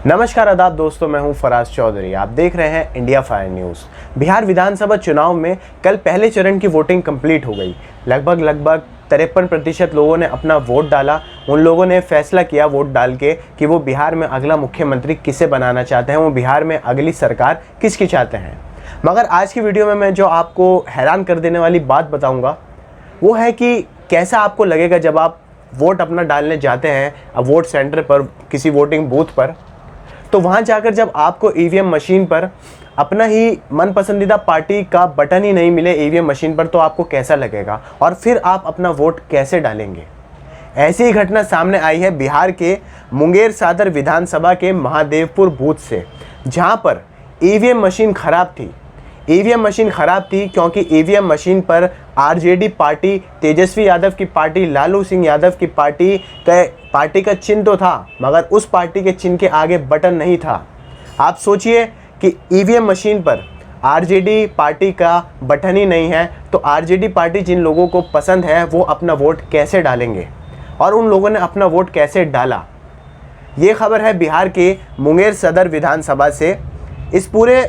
नमस्कार आदाब दोस्तों, मैं हूं फराज चौधरी। आप देख रहे हैं इंडिया फायर न्यूज़। बिहार विधानसभा चुनाव में कल पहले चरण की वोटिंग कंप्लीट हो गई। लगभग 53% लोगों ने अपना वोट डाला। उन लोगों ने फैसला किया वोट डाल के कि वो बिहार में अगला मुख्यमंत्री किसे बनाना चाहते हैं, वो बिहार में अगली सरकार किसकी चाहते हैं। मगर आज की वीडियो में मैं जो आपको हैरान कर देने वाली बात बताऊँगा वो है कि कैसा आपको लगेगा जब आप वोट अपना डालने जाते हैं अब वोट सेंटर पर, किसी वोटिंग बूथ पर। तो वहाँ जाकर जब आपको ईवीएम मशीन पर अपना ही मन पसंदीदा पार्टी का बटन ही नहीं मिले ईवीएम मशीन पर, तो आपको कैसा लगेगा और फिर आप अपना वोट कैसे डालेंगे। ऐसी ही घटना सामने आई है बिहार के मुंगेर सदर विधानसभा के महादेवपुर बूथ से, जहाँ पर ईवीएम मशीन खराब थी। ईवीएम मशीन खराब थी क्योंकि ईवीएम मशीन पर आरजेडी पार्टी, तेजस्वी यादव की पार्टी, लालू सिंह यादव की पार्टी का चिन्ह तो था, मगर उस पार्टी के चिन्ह के आगे बटन नहीं था। आप सोचिए कि ईवीएम मशीन पर आरजेडी पार्टी का बटन ही नहीं है, तो आरजेडी पार्टी जिन लोगों को पसंद है वो अपना वोट कैसे डालेंगे और उन लोगों ने अपना वोट कैसे डाला। ये खबर है बिहार के मुंगेर सदर विधानसभा से। इस पूरे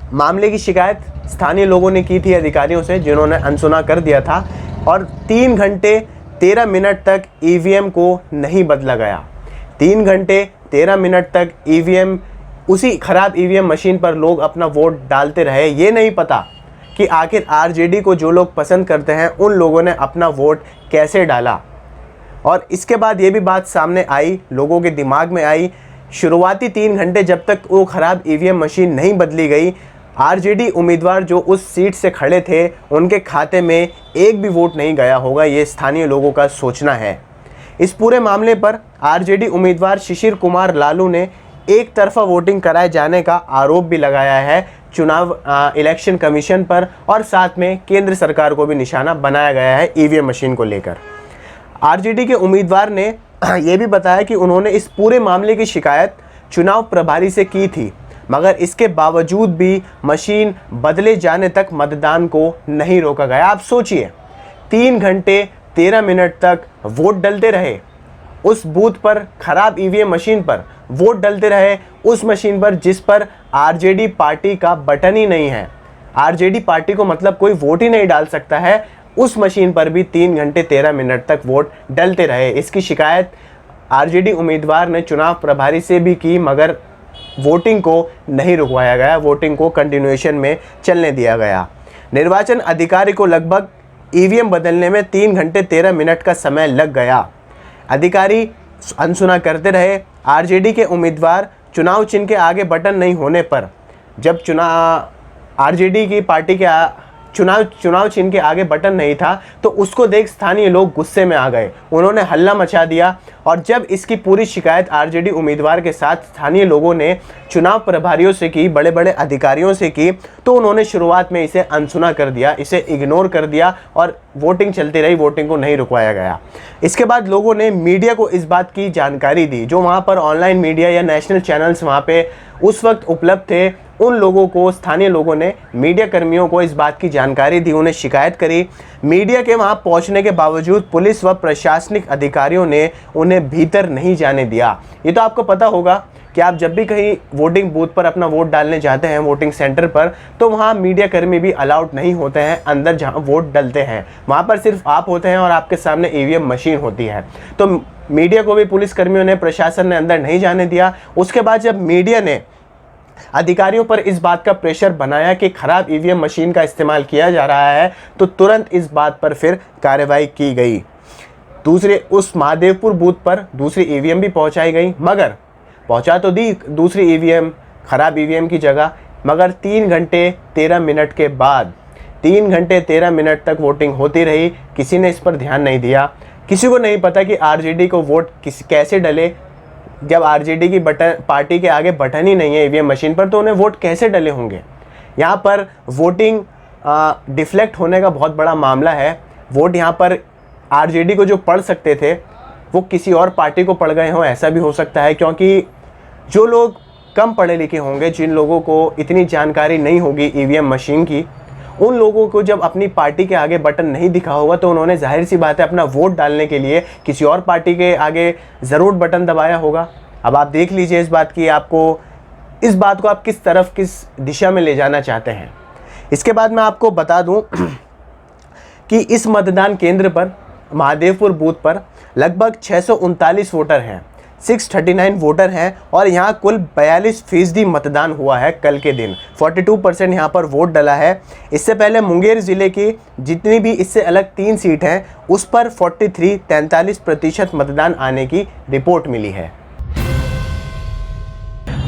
मामले की शिकायत स्थानीय लोगों ने की थी अधिकारियों से, जिन्होंने अनसुना कर दिया था और 3 घंटे 13 मिनट तक ईवीएम को नहीं बदला गया। 3 घंटे 13 मिनट तक ईवीएम, उसी खराब ईवीएम मशीन पर लोग अपना वोट डालते रहे। ये नहीं पता कि आखिर आरजेडी को जो लोग पसंद करते हैं उन लोगों ने अपना वोट कैसे डाला। और इसके बाद ये भी बात सामने आई, लोगों के दिमाग में आई, शुरुआती 3 घंटे जब तक वो खराब ईवीएम मशीन नहीं बदली गई, आरजेडी उम्मीदवार जो उस सीट से खड़े थे उनके खाते में एक भी वोट नहीं गया होगा। ये स्थानीय लोगों का सोचना है। इस पूरे मामले पर आरजेडी उम्मीदवार शिशिर कुमार लालू ने एक तरफा वोटिंग कराए जाने का आरोप भी लगाया है चुनाव इलेक्शन कमीशन पर, और साथ में केंद्र सरकार को भी निशाना बनाया गया है ईवीएम मशीन को लेकर। आरजेडी के उम्मीदवार ने यह भी बताया कि उन्होंने इस पूरे मामले की शिकायत चुनाव प्रभारी से की थी, मगर इसके बावजूद भी मशीन बदले जाने तक मतदान को नहीं रोका गया। आप सोचिए, 3 घंटे 13 मिनट तक वोट डलते रहे उस बूथ पर, खराब ईवीएम मशीन पर वोट डलते रहे, उस मशीन पर जिस पर आरजेडी पार्टी का बटन ही नहीं है। आरजेडी पार्टी को मतलब कोई वोट ही नहीं डाल सकता है, उस मशीन पर भी 3 घंटे 13 मिनट तक वोट डलते रहे। इसकी शिकायत आरजेडी उम्मीदवार ने चुनाव प्रभारी से भी की, मगर वोटिंग को नहीं रुकवाया गया, वोटिंग को कंटिन्यूएशन में चलने दिया गया। निर्वाचन अधिकारी को लगभग ईवीएम बदलने में 3 घंटे 13 मिनट का समय लग गया। अधिकारी अनसुना करते रहे। आरजेडी के उम्मीदवार चुनाव चिन्ह के आगे बटन नहीं होने पर, जब आरजेडी की पार्टी के चुनाव चिन्ह के आगे बटन नहीं था, तो उसको देख स्थानीय लोग गुस्से में आ गए। उन्होंने हल्ला मचा दिया और जब इसकी पूरी शिकायत आरजेडी उम्मीदवार के साथ स्थानीय लोगों ने चुनाव प्रभारियों से की, बड़े बड़े अधिकारियों से की, तो उन्होंने शुरुआत में इसे अनसुना कर दिया, इसे इग्नोर कर दिया और वोटिंग चलती रही, वोटिंग को नहीं रुकवाया गया। इसके बाद लोगों ने मीडिया को इस बात की जानकारी दी, जो वहाँ पर ऑनलाइन मीडिया या नेशनल चैनल्स वहाँ पे उस वक्त उपलब्ध थे। उन लोगों को, स्थानीय लोगों ने मीडिया कर्मियों को इस बात की जानकारी दी, उन्हें शिकायत करी। मीडिया के वहां पहुंचने के बावजूद पुलिस व प्रशासनिक अधिकारियों ने उन्हें भीतर नहीं जाने दिया। ये तो आपको पता होगा कि आप जब भी कहीं वोटिंग बूथ पर अपना वोट डालने जाते हैं, वोटिंग सेंटर पर, तो वहाँ मीडिया कर्मी भी अलाउड नहीं होते हैं अंदर जहाँ वोट डलते हैं। वहाँ पर सिर्फ आप होते हैं और आपके सामने ईवीएम मशीन होती है। तो मीडिया को भी पुलिस कर्मियों ने, प्रशासन ने अंदर नहीं जाने दिया। उसके बाद जब मीडिया ने अधिकारियों पर इस बात का प्रेशर बनाया कि खराब ईवीएम मशीन का इस्तेमाल किया जा रहा है, तो तुरंत इस बात पर फिर कार्रवाई की गई। दूसरे उस महादेवपुर बूथ पर दूसरी ईवीएम भी पहुंचाई गई, मगर पहुंचा तो दी दूसरी ईवीएम खराब ईवीएम की जगह, मगर 3 घंटे 13 मिनट के बाद 3 घंटे 13 मिनट तक वोटिंग होती रही। किसी ने इस पर ध्यान नहीं दिया। किसी को नहीं पता कि आरजेडी को वोट कैसे डले। जब आरजेडी की पार्टी के आगे बटन ही नहीं है ईवीएम मशीन पर, तो उन्हें वोट कैसे डले होंगे। यहाँ पर वोटिंग डिफ्लेक्ट होने का बहुत बड़ा मामला है। वोट यहाँ पर आरजेडी को जो पड़ सकते थे वो किसी और पार्टी को पड़ गए हों, ऐसा भी हो सकता है, क्योंकि जो लोग कम पढ़े लिखे होंगे, जिन लोगों को इतनी जानकारी नहीं होगी ईवीएम मशीन की, उन लोगों को जब अपनी पार्टी के आगे बटन नहीं दिखा होगा तो उन्होंने जाहिर सी बात है अपना वोट डालने के लिए किसी और पार्टी के आगे ज़रूर बटन दबाया होगा। अब आप देख लीजिए इस बात को आप किस तरफ, किस दिशा में ले जाना चाहते हैं। इसके बाद मैं आपको बता दूं कि इस मतदान केंद्र पर, महादेवपुर बूथ पर लगभग 639 वोटर हैं, 639 वोटर हैं और यहाँ कुल 42% मतदान हुआ है कल के दिन। 42% यहाँ पर वोट डला है। इससे पहले मुंगेर ज़िले की जितनी भी इससे अलग 3 सीट हैं उस पर 43% मतदान आने की रिपोर्ट मिली है।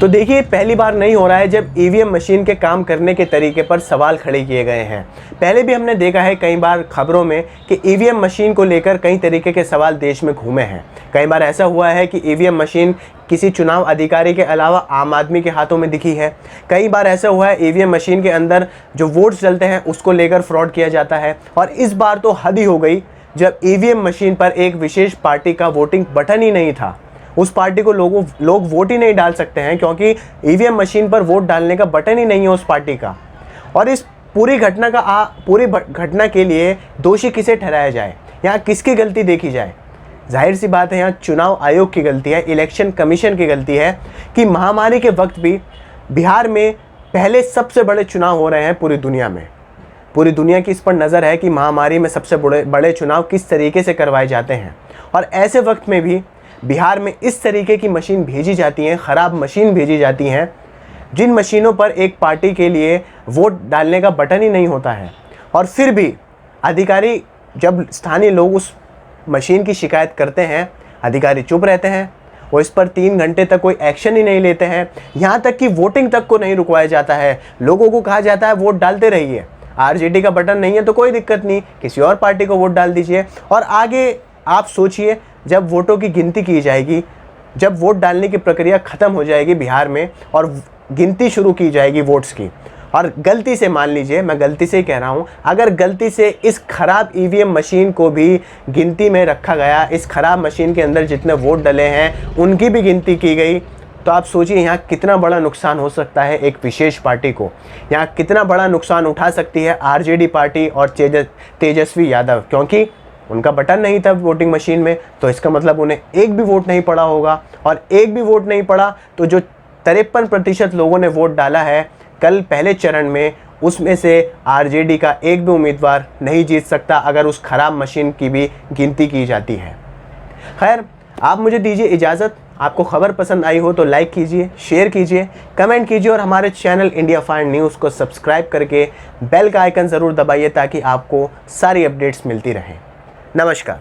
तो देखिए, पहली बार नहीं हो रहा है जब ईवीएम मशीन के काम करने के तरीके पर सवाल खड़े किए गए हैं। पहले भी हमने देखा है कई बार खबरों में कि ईवीएम मशीन को लेकर कई तरीके के सवाल देश में घूमे हैं। कई बार ऐसा हुआ है कि ईवीएम मशीन किसी चुनाव अधिकारी के अलावा आम आदमी के हाथों में दिखी है। कई बार ऐसा हुआ है ईवीएम मशीन के अंदर जो वोट्स डलते हैं उसको लेकर फ्रॉड किया जाता है। और इस बार तो हद ही हो गई जब ईवीएम मशीन पर एक विशेष पार्टी का वोटिंग बटन ही नहीं था। उस पार्टी को लोग वोट ही नहीं डाल सकते हैं क्योंकि ईवीएम मशीन पर वोट डालने का बटन ही नहीं है उस पार्टी का। और इस पूरी घटना के लिए दोषी किसे ठहराया जाए, यहाँ किसकी गलती देखी जाए? जाहिर सी बात है यहाँ चुनाव आयोग की गलती है, इलेक्शन कमीशन की गलती है कि महामारी के वक्त भी बिहार में पहले सबसे बड़े चुनाव हो रहे हैं पूरी दुनिया में। पूरी दुनिया की इस पर नज़र है कि महामारी में सबसे बड़े चुनाव किस तरीके से करवाए जाते हैं। और ऐसे वक्त में भी बिहार में इस तरीके की मशीन भेजी जाती हैं, ख़राब मशीन भेजी जाती हैं, जिन मशीनों पर एक पार्टी के लिए वोट डालने का बटन ही नहीं होता है। और फिर भी अधिकारी, जब स्थानीय लोग उस मशीन की शिकायत करते हैं, अधिकारी चुप रहते हैं। वो इस पर 3 घंटे तक कोई एक्शन ही नहीं लेते हैं। यहाँ तक कि वोटिंग तक को नहीं रुकवाया जाता है। लोगों को कहा जाता है वोट डालते रहिए, आरजेडी का बटन नहीं है तो कोई दिक्कत नहीं, किसी और पार्टी को वोट डाल दीजिए। और आगे आप सोचिए, जब वोटों की गिनती की जाएगी, जब वोट डालने की प्रक्रिया ख़त्म हो जाएगी बिहार में और गिनती शुरू की जाएगी वोट्स की, और गलती से, मान लीजिए, मैं गलती से ही कह रहा हूँ, अगर गलती से इस खराब ईवीएम मशीन को भी गिनती में रखा गया, इस खराब मशीन के अंदर जितने वोट डले हैं उनकी भी गिनती की गई, तो आप सोचिए यहाँ कितना बड़ा नुकसान हो सकता है एक विशेष पार्टी को। यहाँ कितना बड़ा नुकसान उठा सकती है आरजेडी पार्टी और तेजस्वी यादव, क्योंकि उनका बटन नहीं था वोटिंग मशीन में, तो इसका मतलब उन्हें एक भी वोट नहीं पड़ा होगा। और एक भी वोट नहीं पड़ा तो जो 53% लोगों ने वोट डाला है कल पहले चरण में, उसमें से आरजेडी का एक भी उम्मीदवार नहीं जीत सकता अगर उस खराब मशीन की भी गिनती की जाती है। खैर, आप मुझे दीजिए इजाज़त। आपको खबर पसंद आई हो तो लाइक कीजिए, शेयर कीजिए, कमेंट कीजिए और हमारे चैनल इंडिया फाइन न्यूज़ को सब्सक्राइब करके बेल का आइकन ज़रूर दबाइए ताकि आपको सारी अपडेट्स मिलती रहें। नमस्कार।